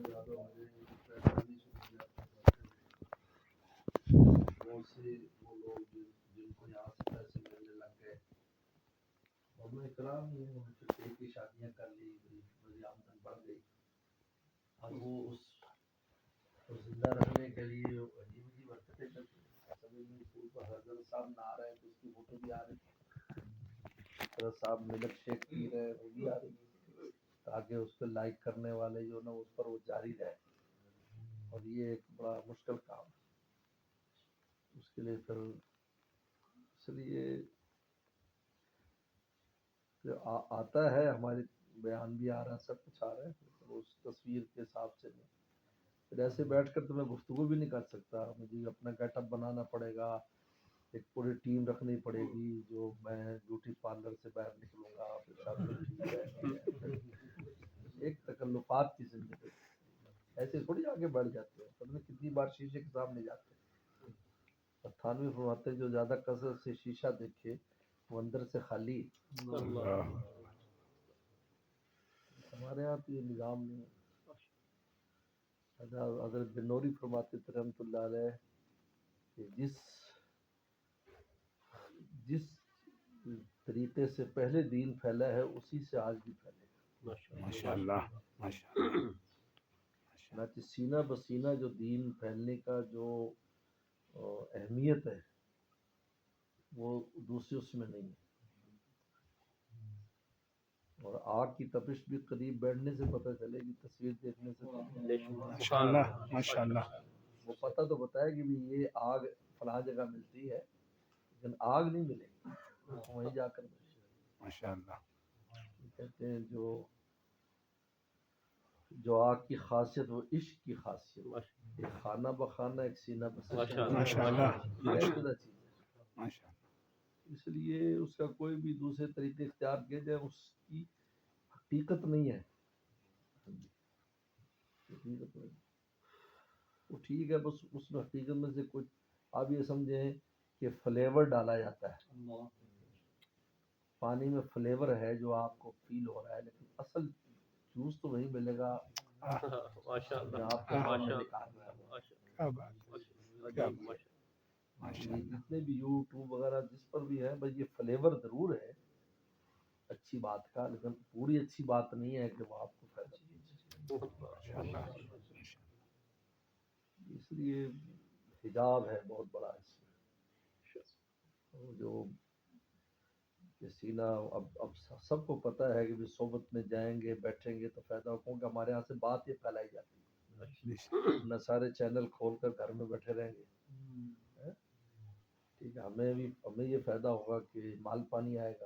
بہت سے وہ لوگ جن کو یہاں سے پیسے ملنے لگ گئے، علماء کرام نے ان سے ایک ہی شادیاں کر لی، بڑی آمدن بڑھ گئی۔ اب وہ اس کو زندہ رکھنے کے لیے عجیب عجیب حرکتیں کرتے ہیں۔ سمجھ نہیں اسکول پر حضرت صاحب نہ آ رہے ہیں تو اس کی فوٹو بھی آ رہی، حضرت صاحب ملک شیک پی رہے ہیں وہ بھی آ رہی، تاکہ اس پہ لائک کرنے والے جو نا اس پر وہ جاری رہے، اور یہ ایک بڑا مشکل کام ہے۔ اس کے لیے پھر اس لیے آتا ہے ہمارے بیان بھی آ رہا ہے، سب کچھ آ رہا ہے، اس تصویر کے حساب سے نہیں۔ پھر ایسے بیٹھ کر تو میں گفتگو بھی نہیں کر سکتا، مجھے اپنا گیٹ اپ بنانا پڑے گا، ایک پوری ٹیم رکھنی پڑے گی، جو میں بیوٹی پارلر سے باہر نکلوں گا پھر سب کچھ ٹھیک ہے، ایک تکلفات کی زندگی، ایسے تھوڑی آگے بڑھ جاتے ہیں۔ پتہ نہیں کتنی بار شیشے کے سامنے جاتے ہیں۔ تھانوی فرماتے ہیں جو زیادہ کثرت سے شیشہ دیکھے وہ اندر سے خالی۔ ہمارے یہاں تو یہ نظام نہیں ہے۔ حضرت بنوری فرماتے تھے رحمۃ اللہ علیہ کہ جس طریقے سے پہلے دین پھیلا ہے اسی سے آج بھی پھیلے گا۔ ماشاءاللہ ماشاءاللہ۔ چنانچہ سینہ بسینہ جو دین پھیلنے کا جو اہمیت ہے وہ دوسری اس میں نہیں ہے۔ اور آگ کی تپش بھی قریب بیٹھنے سے پتہ چلے گی، تصویر دیکھنے سے ماشاءاللہ ماشاءاللہ۔ وہ پتہ تو بتائے گی بھی یہ آگ فلاں جگہ ملتی ہے، لیکن آگ نہیں ملے گی، وہیں جا کر ملے گی۔ ماشاءاللہ۔ کہتے ہیں جو آگ کی خاصیت وہ عشق کی خاصیت، ایک خانہ بخانہ ایک سینہ بسینہ، ماشاءاللہ جدا چیز ہے۔ ماشاءاللہ۔ اس لیے اس کا کوئی بھی دوسرے طریقے اختیار کیے جائے اس کی حقیقت نہیں ہے، حقیقت نہیں۔ وہ ٹھیک ہے، بس اس میں حقیقت میں سے کچھ آپ یہ سمجھیں کہ فلیور ڈالا جاتا ہے، پانی میں فلیور ہے جو آپ کو فیل ہو رہا ہے، لیکن اصل جوس تو وہی ملے گا جو آپ کے سامنے نکال رہا ہے۔ کیا بات ہے، کیا بات ہے۔ یہ جتنے بھی یوٹیوب وغیرہ جس پر بھی ہے، بس یہ فلیور ضرور ہے اچھی بات کا، لیکن پوری اچھی بات نہیں ہے کہ وہ آپ کو فائدہ دے۔ ماشاءاللہ۔ اس لیے حجاب ہے بہت بڑا اس میں، جو کہ سینہ اب سب کو پتہ ہے کہ بھی صحبت میں جائیں گے بیٹھیں گے تو فائدہ ہو، کیونکہ ہمارے یہاں سے بات یہ پھیلائی جاتی ہے، نہ سارے چینل کھول کر گھر میں بیٹھے رہیں گے، ٹھیک ہے، ہمیں یہ فائدہ ہوگا کہ مال پانی آئے گا،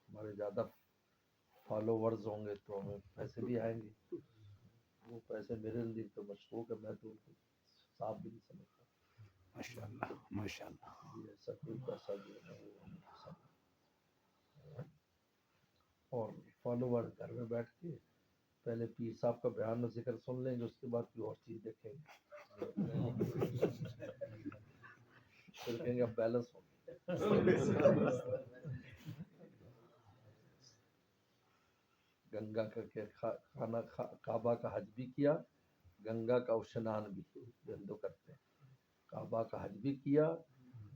ہمارے زیادہ فالوورز ہوں گے تو ہمیں پیسے بھی آئیں گے، وہ پیسے میرے نزدیک تو مشکوک ہے، میں تو ان کو صاف بھی نہیں سمجھتا۔ ماشاءاللہ ماشاءاللہ۔ یہ ایسا کوئی پیسہ جو ہے وہ ہمیں پسند ہے۔ اور فالوور گھر میں بیٹھ کے پہلے پیر صاحب کا بیان و ذکر سن لیں گے، اس کے بعد کوئی اور چیز دیکھیں گے، پھر کہیں گے اب بیلنس ہو گیا۔ گنگا کا خانہ کعبہ کا حج بھی کیا، گنگا کا اشنان بھی، ہندو کرتے ہیں، کعبہ کا حج بھی کیا،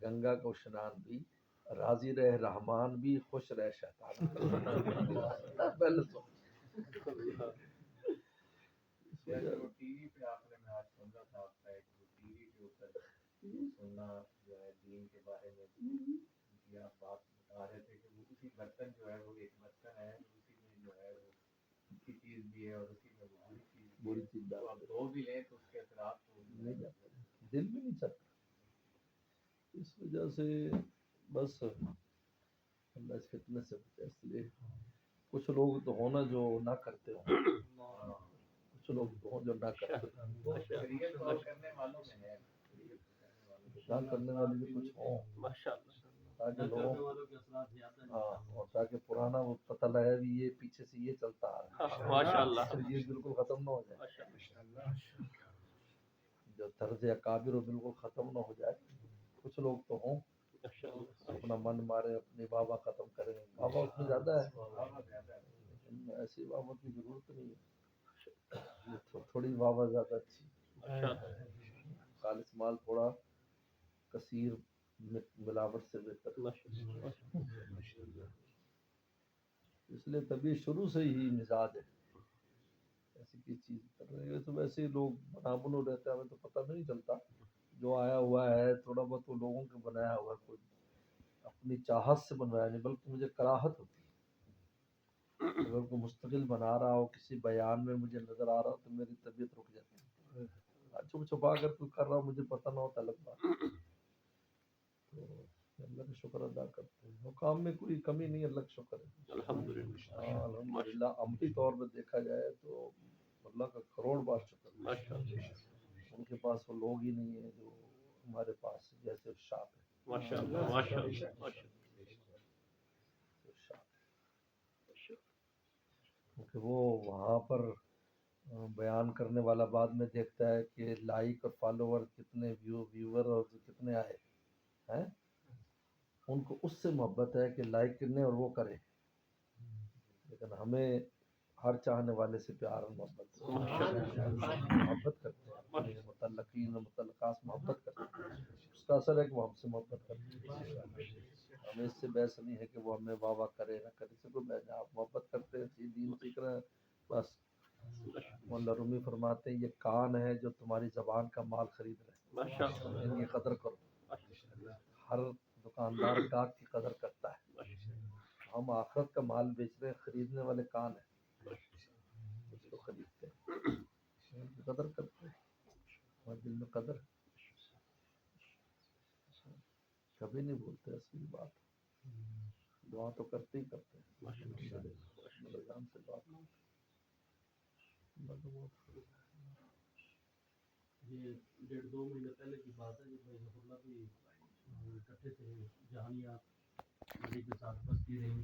گنگا کا اشنان بھی، راضی رہے رحمان بھی، خوش رہے شیطان بھی۔ بیلنس ہو گیا۔ ٹی وی پہ آپ نے میں آج سن رہا تھا آپ کا ایک ٹی وی کے اوپر سننا جو ہے دین کے بارے میں کی آپ بات بتا رہے تھے کہ وہ اسی برتن جو ہے وہ ایک برتن ہے، اسی میں جو ہے وہ اچھی چیز بھی ہے اور اسی میں وہ بری چیز بھی ہے، تو آپ دو بھی لیں تو اس کے اثرات تو نہیں جاتے، دل بھی نہیں چاہتا۔ اس وجہ سے بس اللہ اس فتنے سے بچے۔ اس لیے کچھ لوگ تو ہونا جو نہ کرتے ہوں، کچھ لوگ تو ہوں جو نہ کرتے ہوں، شریعت فالو کرنے والوں میں ہے، نہ کرنے والے بھی کچھ ہوں، تاکہ لوگوں ہاں، اور تاکہ پرانا وہ پتہ لگے بھی یہ پیچھے سے یہ چلتا آ رہا ہے، ماشاءاللہ یہ بالکل ختم نہ ہو جائے، جو طرز اکابر وہ بالکل ختم نہ ہو جائے۔ کچھ لوگ تو ہوں اپنا من مارے اپنی بابا ختم کریں، بابا اس میں زیادہ ہے، ایسی بابا کی ضرورت نہیں ہے۔ تھوڑی واہ زیادہ اچھی، خالص مال تھوڑا کثیر ملاوٹ سے بہتر، اس لیے تبھی شروع سے ہی مزاج ہے ایسی کی چیز کر رہے ہیں. تو ویسے ہی لوگ بنا بنو رہتے ہیں، ہمیں تو پتہ نہیں چلتا، جو آیا ہوا ہے تھوڑا بہت وہ لوگوں کے بنایا ہوا ہے، کوئی اپنی چاہت سے بنوایا نہیں، بلکہ مجھے کراہت ہوتی ہے. اگر کوئی مستقل بنا رہا ہو کسی بیان میں مجھے نظر آ رہا ہو تو میری طبیعت رک جاتی ہے. چھپ چھپا کر کوئی کر رہا ہو مجھے پتہ نہ ہوتا لگتا، تو اللہ کا شکر ادا کرتے ہیں. وہ کام میں کوئی کمی نہیں، اللہ کا شکر ہے. الحمدللہ عملی طور پہ دیکھا جائے تو اللہ کا کروڑ بار شکر ہے. ان کے پاس وہ لوگ ہی نہیں ہیں جو ہمارے پاس جیسے ارشاد ہے. کیونکہ وہ وہاں پر بیان کرنے والا بعد میں دیکھتا ہے کہ لائک اور فالوور کتنے ویور اور کتنے آئے ہیں، ان کو اس سے محبت ہے کہ لائک کرنے اور وہ کرے، لیکن ہمیں ہر چاہنے والے سے پیار اور محبت کرتے ہیں، اپنے متعلقین اور متعلقات سے محبت کرتے ہیں. اس کا اثر ہے کہ وہ ہم سے محبت کرتے ہیں. ہمیں اس سے بحث نہیں ہے کہ وہ ہمیں واہ واہ کرے نہ کرے، سے کوئی بحث نہیں. آپ محبت کرتے ہیں، دین سیکھ رہے ہیں، بس. مولا رومی فرماتے ہیں یہ کان ہے جو تمہاری زبان کا مال خرید رہے ہیں، ان کی قدر کرو. ہر دکاندار گاہک کی قدر کرتا ہے، ہم آخرت کا مال بیچ رہے ہیں، خریدنے والے کان ہیں، اس کو خریدتے ہیں، ان کی قدر کرتے ہیں. ہمارے دل میں قدر ہے، کبھی نہیں بھولتے. اصلی بات دعا تو کرتے ہی کرتے ہیں، نظام سے بات یہ 1.5-2 مہینے پہلے کی بات ہے جب بھائی ظفر اللہ بھی اکٹھے تھے جہانیات نبی کے ساتھ بستی رہی